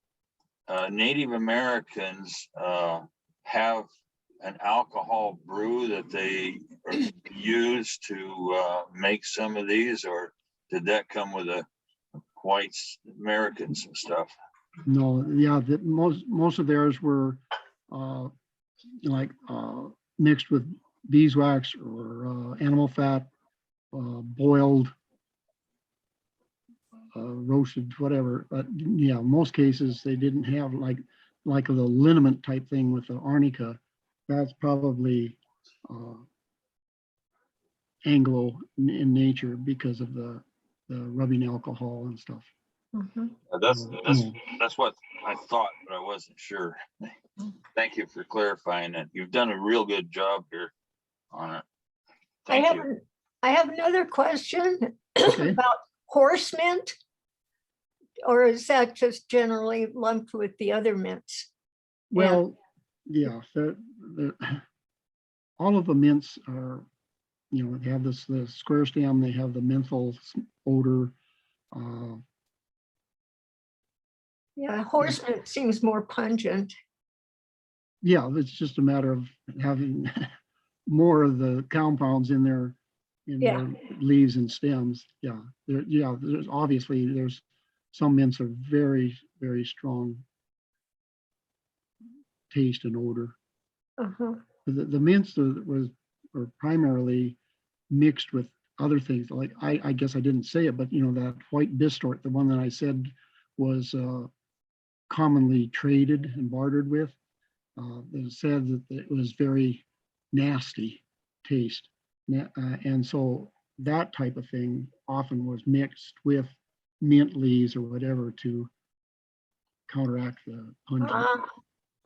Native Americans have an alcohol brew that they use to make some of these, or did that come with the white Americans and stuff? No, yeah, most of theirs were mixed with beeswax or animal fat, boiled, roasted, whatever. But yeah, most cases they didn't have like the liniment type thing with the arnica. That's probably Anglo in nature because of the rubbing alcohol and stuff. Mhm. That's what I thought, but I wasn't sure. Thank you for clarifying it. You've done a real good job here on it. Thank you. I have another question Okay. about horse mint, or is that just generally lumped with the other mints? Well, yeah, all of the mints are, they have the square stem, they have the menthol odor. Yeah, horse mint seems more pungent. Yeah, it's just a matter of having more of the compounds in their leaves and stems. Yeah, there's obviously some mints are very, very strong taste and odor. Uh-huh. The mints were primarily mixed with other things. Like I guess I didn't say it, but that white bistort, the one that I said was commonly traded and bartered with. It said that it was very nasty taste, and so that type of thing often was mixed with mint leaves or whatever to counteract the pungent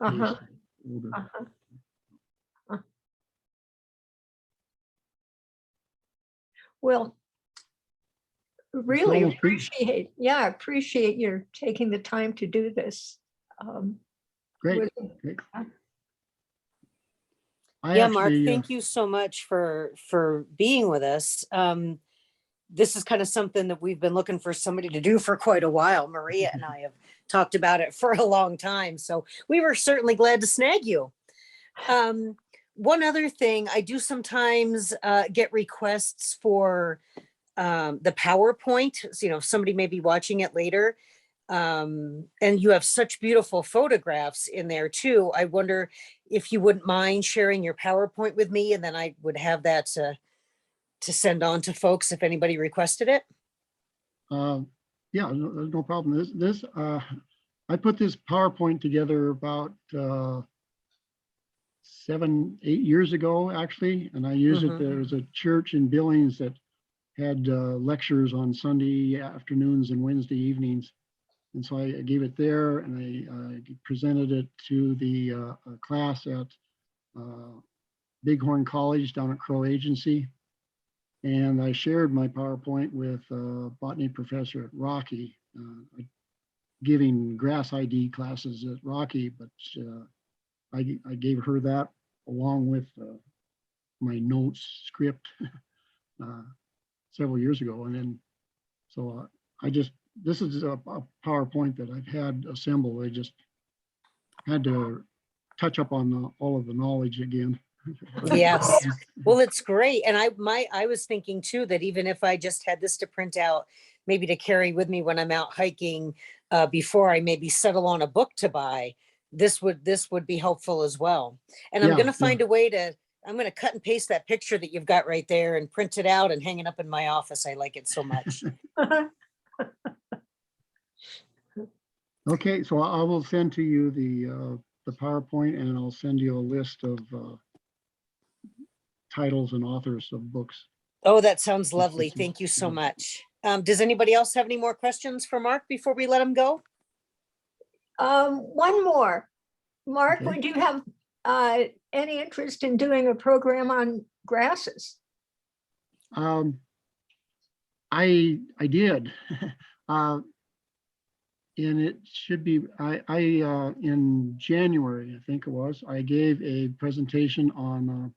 Uh-huh. taste odor. Uh-huh. Well, really appreciate your taking the time to do this. Great. Yeah, Mark, thank you so much for being with us. this is kind of something that we've been looking for somebody to do for quite a while. Maria and I have talked about it for a long time. So we were certainly glad to snag you. One other thing, I do sometimes get requests for the PowerPoint. So, somebody may be watching it later. And you have such beautiful photographs in there too. I wonder if you wouldn't mind sharing your PowerPoint with me, and then I would have that to send on to folks if anybody requested it. Yeah, no problem. I put this PowerPoint together about 7, 8 years ago, actually, and I used it. There was a church in Billings that had lectures on Sunday afternoons and Wednesday evenings. And so I gave it there, and I presented it to the class at Bighorn College down at Crow Agency. And I shared my PowerPoint with a botany professor at Rocky, giving grass ID classes at Rocky, but I gave her that along with my notes script several years ago. And then, so this is a PowerPoint that I've had assembled. I just had to touch up on all of the knowledge again. Yes. Well, it's great. And I was thinking too, that even if I just had this to print out, maybe to carry with me when I'm out hiking, before I maybe settle on a book to buy, this would be helpful as well. And I'm going to find a way I'm going to cut and paste that picture that you've got right there and print it out and hang it up in my office. I like it so much. Okay, so I will send to you the PowerPoint, and I'll send you a list of titles and authors of books. Oh, that sounds lovely. Thank you so much. Does anybody else have any more questions for Mark before we let him go? One more. Mark, Okay. would you have any interest in doing a program on grasses? I did. And it should be, in January, I think it was, I gave a presentation on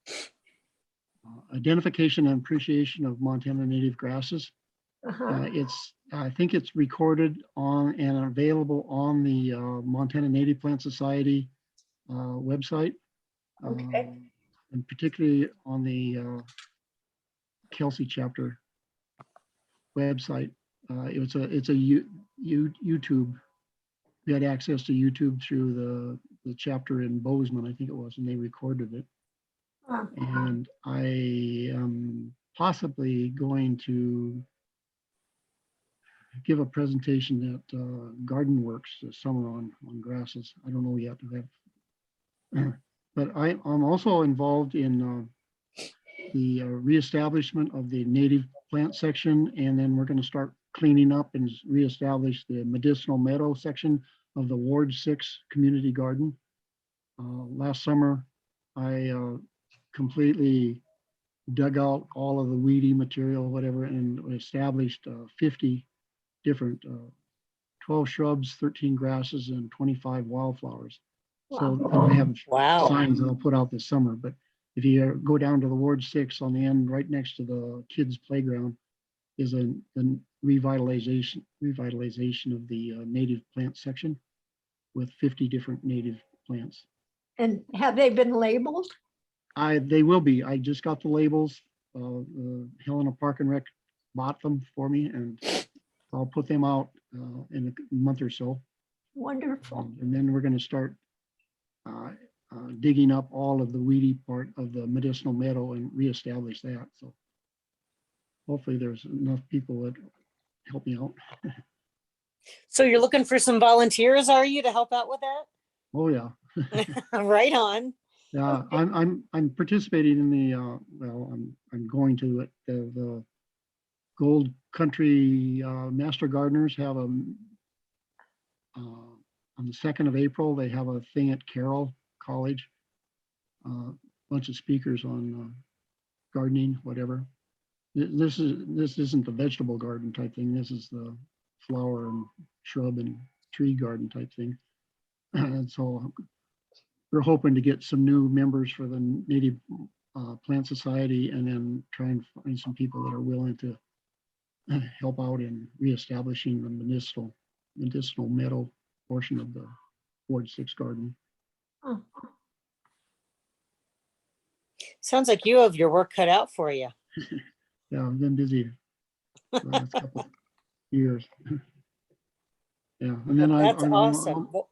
identification and appreciation of Montana native grasses. I think it's recorded on and available on the Montana Native Plant Society website. Okay. And particularly on the Kelsey chapter website. It's a YouTube. We had access to YouTube through the chapter in Bozeman, I think it was, and they recorded it. And I am possibly going to give a presentation at Garden Works this summer on grasses. I don't know yet. But I'm also involved in the reestablishment of the native plant section, and then we're going to start cleaning up and reestablish the medicinal meadow section of the Ward 6 community garden. Last summer, I completely dug out all of the weedy material, whatever, and established 50 different 12 shrubs, 13 grasses, and 25 wildflowers. So I have signs that I'll put out this summer. But if you go down to the Ward 6 on the end, right next to the kids' playground, is a revitalization of the native plant section with 50 different native plants. And have they been labeled? They will be. I just got the labels. Helena Park and Rec bought them for me, and I'll put them out in a month or so. Wonderful. And then we're going to start digging up all of the weedy part of the medicinal meadow and reestablish that. So hopefully there's enough people that help me out. So you're looking for some volunteers, are you, to help out with that? Oh yeah. Right on. Yeah, I'm participating in the I'm going to it. The Gold Country Master Gardeners have on the 2nd of April. They have a thing at Carroll College. Bunch of speakers on gardening, whatever. This isn't the vegetable garden type thing. This is the flower and shrub and tree garden type thing. And so we're hoping to get some new members for the Native Plant Society, and then try and find some people that are willing to help out in reestablishing the medicinal meadow portion of the Ward 6 garden. Oh, Sounds like you have your work cut out for you. Yeah, I've been busy the last couple of years. Yeah, and then That's awesome. Well,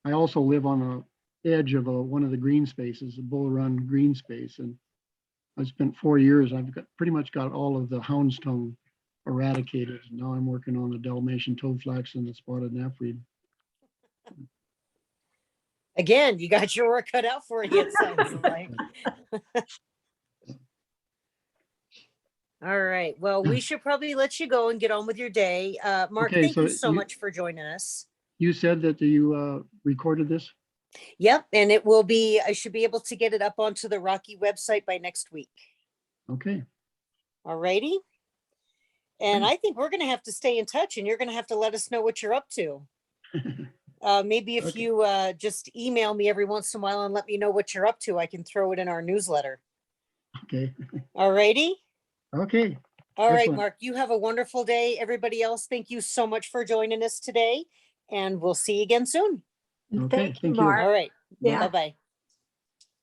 I also live on the edge of one of the green spaces, a Bull Run green space, and I spent 4 years. I've pretty much got all of the houndstone eradicated. Now I'm working on the Dalmatian toadflax and the spotted knapweed. again, you got your work cut out for you, it sounds like. All right. Well, we should probably let you go and get on with your day. Mark, Okay, thank so you so you- much for joining us. You said that you recorded this? Yep. And it will be, I should be able to get it up onto the Rocky website by next week. Okay. All righty. And Okay. I think we're going to have to stay in touch and you're going to have to let us know what you're up to. Maybe if Okay. you just email me every once in a while and let me know what you're up to, I can throw it in our newsletter. Okay. All righty. Okay. All right, Excellent. Mark, you have a wonderful day. Everybody else, thank you so much for joining us today. And we'll see you again soon. Okay, Thank you, thank you. Mark. All right. Yeah. Bye-bye.